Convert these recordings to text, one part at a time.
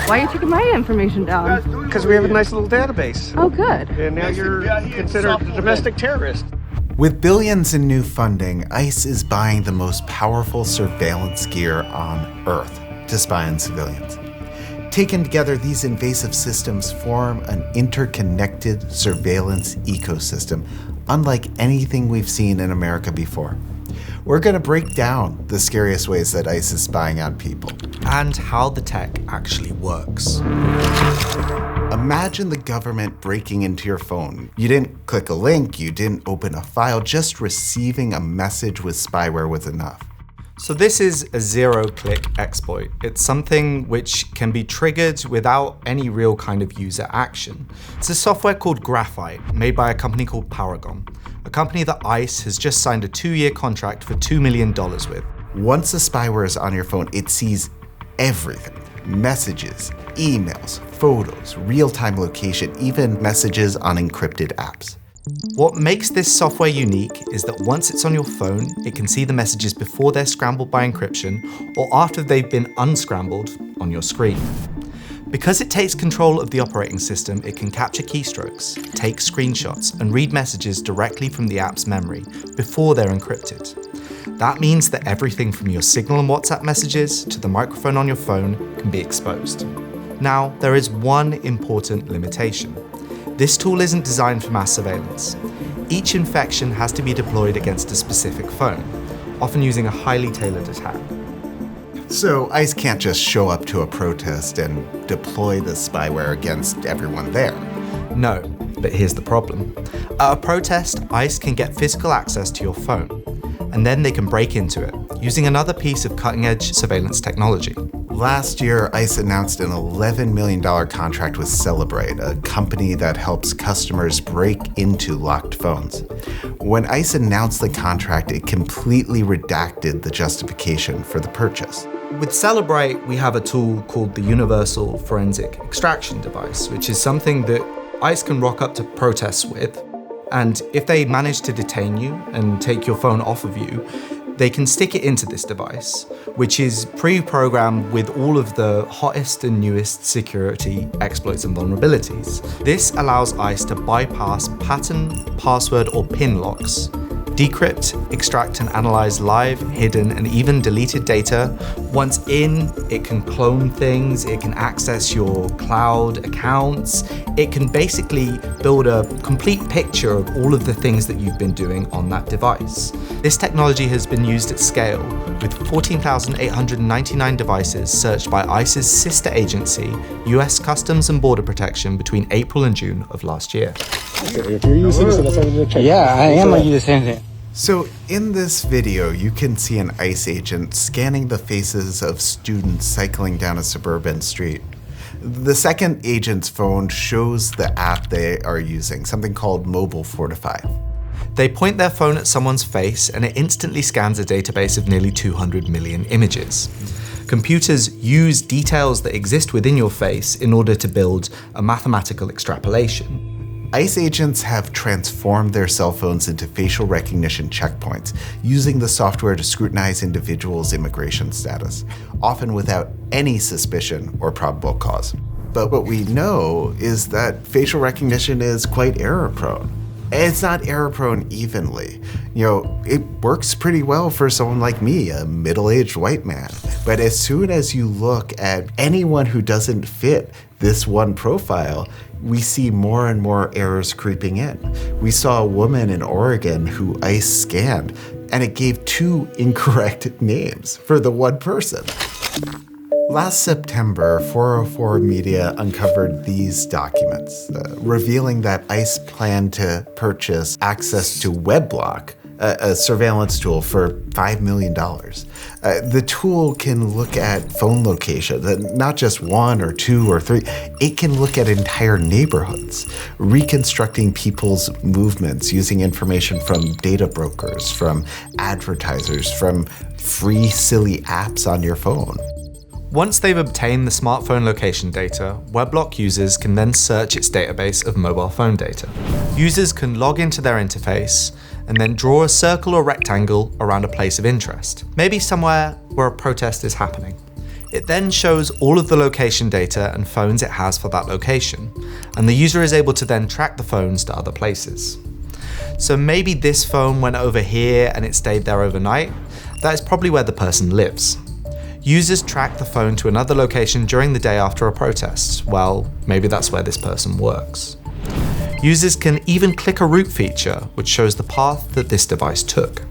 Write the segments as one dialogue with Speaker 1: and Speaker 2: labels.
Speaker 1: Why are you taking my information down?
Speaker 2: Because we have a nice little database.
Speaker 1: Oh, good.
Speaker 2: And now you're considered a domestic terrorist.
Speaker 3: With billions in new funding, ICE is buying the most powerful surveillance gear on Earth to spy on civilians. Taken together, these invasive systems form an interconnected surveillance ecosystem, unlike anything we've seen in America before. We're going to break down the scariest ways that ICE is spying on people.
Speaker 4: And how the tech actually works.
Speaker 3: Imagine the government breaking into your phone. You didn't click a link, you didn't open a file, just receiving a message with spyware was enough.
Speaker 4: So this is a zero-click exploit. It's something which can be triggered without any real kind of user action. It's a software called Graphite, made by a company called Paragon, a company that ICE has just signed a 2-year contract for $2 million with.
Speaker 3: Once the spyware is on your phone, it sees everything. Messages, emails, photos, real-time location, even messages on encrypted apps.
Speaker 4: What makes this software unique is that once it's on your phone, it can see the messages before they're scrambled by encryption or after they've been unscrambled on your screen. Because it takes control of the operating system, it can capture keystrokes, take screenshots, and read messages directly from the app's memory before they're encrypted. That means that everything from your Signal and WhatsApp messages to the microphone on your phone can be exposed. Now, there is one important limitation. This tool isn't designed for mass surveillance. Each infection has to be deployed against a specific phone, often using a highly tailored attack.
Speaker 3: So ICE can't just show up to a protest and deploy the spyware against everyone there.
Speaker 4: No, but here's the problem. At a protest, ICE can get physical access to your phone, and then they can break into it, using another piece of cutting-edge surveillance technology.
Speaker 3: Last year, ICE announced an $11 million contract with Celebrate, a company that helps customers break into locked phones. When ICE announced the contract, it completely redacted the justification for the purchase.
Speaker 4: With Celebrate, we have a tool called the Universal Forensic Extraction Device, which is something that ICE can rock up to protests with. And if they manage to detain you and take your phone off of you, they can stick it into this device, which is pre-programmed with all of the hottest and newest security exploits and vulnerabilities. This allows ICE to bypass pattern, password, or PIN locks, decrypt, extract, and analyze live, hidden, and even deleted data. Once in, it can clone things, it can access your cloud accounts, it can basically build a complete picture of all of the things that you've been doing on that device. This technology has been used at scale, with 14,899 devices searched by ICE's sister agency, US Customs and Border Protection, between April and June of last year.
Speaker 5: Yeah, I am a U.S. citizen.
Speaker 3: So in this video, you can see an ICE agent scanning the faces of students cycling down a suburban street. The second agent's phone shows the app they are using, something called Mobile Fortify.
Speaker 4: They point their phone at someone's face and it instantly scans a database of nearly 200 million images. Computers use details that exist within your face in order to build a mathematical extrapolation.
Speaker 3: ICE agents have transformed their cell phones into facial recognition checkpoints, using the software to scrutinize individuals' immigration status, often without any suspicion or probable cause. But what we know is that facial recognition is quite error-prone. It's not error-prone evenly. It works pretty well for someone like me, a middle-aged white man. But as soon as you look at anyone who doesn't fit this one profile, we see more and more errors creeping in. We saw a woman in Oregon who ICE scanned, and it gave 2 incorrect names for the one person. Last September, 404 Media uncovered these documents, revealing that ICE planned to purchase access to WebLock, a surveillance tool, for $5 million. The tool can look at phone location, not just 1 or 2 or 3. It can look at entire neighborhoods, reconstructing people's movements using information from data brokers, from advertisers, from free silly apps on your phone.
Speaker 4: Once they've obtained the smartphone location data, WebLock users can then search its database of mobile phone data. Users can log into their interface and then draw a circle or rectangle around a place of interest, maybe somewhere where a protest is happening. It then shows all of the location data and phones it has for that location, and the user is able to then track the phones to other places. So maybe this phone went over here and it stayed there overnight. That is probably where the person lives. Users track the phone to another location during the day after a protest. Well, maybe that's where this person works. Users can even click a route feature, which shows the path that this device took.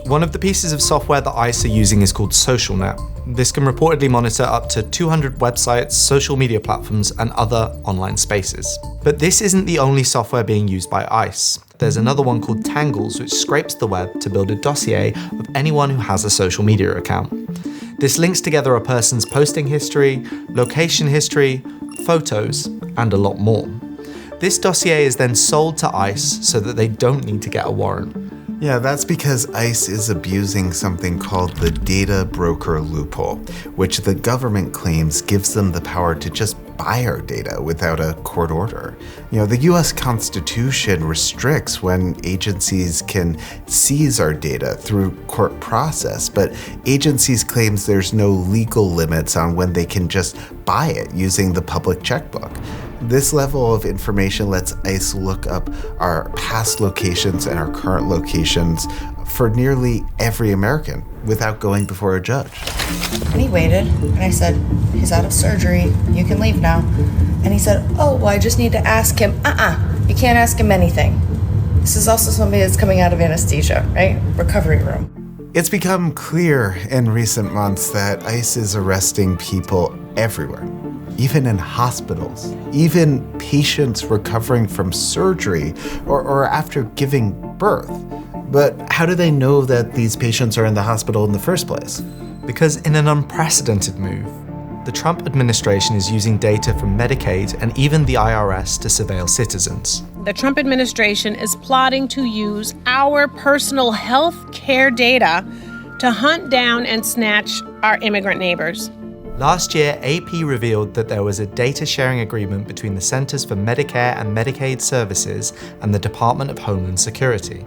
Speaker 4: One of the pieces of software that ICE are using is called SocialNet. This can reportedly monitor up to 200 websites, social media platforms, and other online spaces. But this isn't the only software being used by ICE. There's another one called Tangles, which scrapes the web to build a dossier of anyone who has a social media account. This links together a person's posting history, location history, photos, and a lot more. This dossier is then sold to ICE so that they don't need to get a warrant.
Speaker 3: Yeah, that's because ICE is abusing something called the data broker loophole, which the government claims gives them the power to just buy our data without a court order. The US Constitution restricts when agencies can seize our data through court process, but agencies claims there's no legal limits on when they can just buy it using the public checkbook. This level of information lets ICE look up our past locations and our current locations for nearly every American without going before a judge.
Speaker 6: And he waited, and I said, he's out of surgery, you can leave now. And he said, oh, well, I just need to ask him. You can't ask him anything. This is also somebody that's coming out of anesthesia, right? Recovery room.
Speaker 3: It's become clear in recent months that ICE is arresting people everywhere. Even in hospitals, even patients recovering from surgery or after giving birth. But how do they know that these patients are in the hospital in the first place?
Speaker 4: Because in an unprecedented move, the Trump administration is using data from Medicaid and even the IRS to surveil citizens.
Speaker 7: The Trump administration is plotting to use our personal health care data to hunt down and snatch our immigrant neighbors.
Speaker 4: Last year, AP revealed that there was a data sharing agreement between the Centers for Medicare and Medicaid Services and the Department of Homeland Security.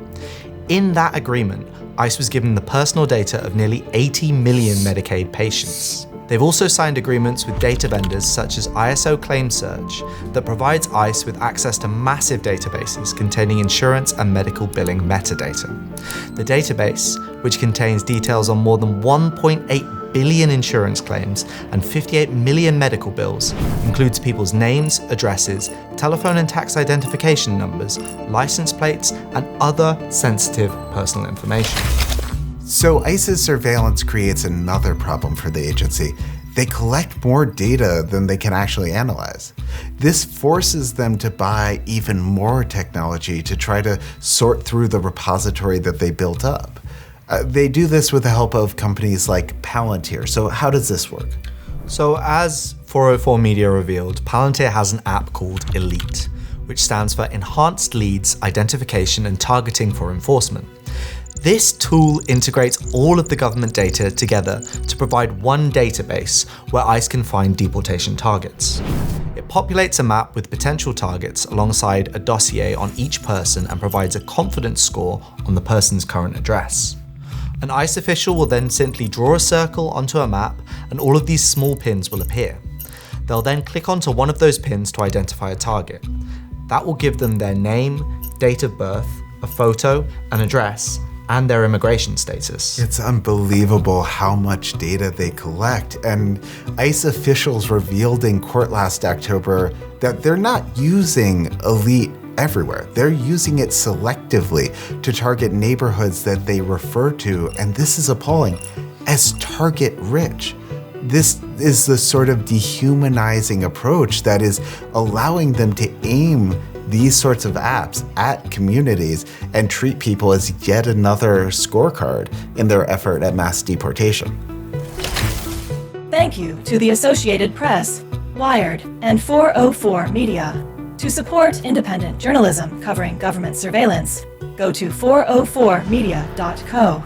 Speaker 4: In that agreement, ICE was given the personal data of nearly 80 million Medicaid patients. They've also signed agreements with data vendors such as ISO Claim Search that provides ICE with access to massive databases containing insurance and medical billing metadata. The database, which contains details on more than 1.8 billion insurance claims and 58 million medical bills, includes people's names, addresses, telephone and tax identification numbers, license plates, and other sensitive personal information.
Speaker 3: So ICE's surveillance creates another problem for the agency. They collect more data than they can actually analyze. This forces them to buy even more technology to try to sort through the repository that they built up. They do this with the help of companies like Palantir. So how does this work?
Speaker 4: So as 404 Media revealed, Palantir has an app called Elite, which stands for Enhanced Leads Identification and Targeting for Enforcement. This tool integrates all of the government data together to provide one database where ICE can find deportation targets. It populates a map with potential targets alongside a dossier on each person and provides a confidence score on the person's current address. An ICE official will then simply draw a circle onto a map and all of these small pins will appear. They'll then click onto one of those pins to identify a target. That will give them their name, date of birth, a photo, an address, and their immigration status.
Speaker 3: It's unbelievable how much data they collect, and ICE officials revealed in court last October that they're not using Elite everywhere. They're using it selectively to target neighborhoods that they refer to, and this is appalling, as target rich. This is the sort of dehumanizing approach that is allowing them to aim these sorts of apps at communities and treat people as yet another scorecard in their effort at mass deportation.
Speaker 8: Thank you to the Associated Press, Wired, and 404 Media. To support independent journalism covering government surveillance, go to 404media.co.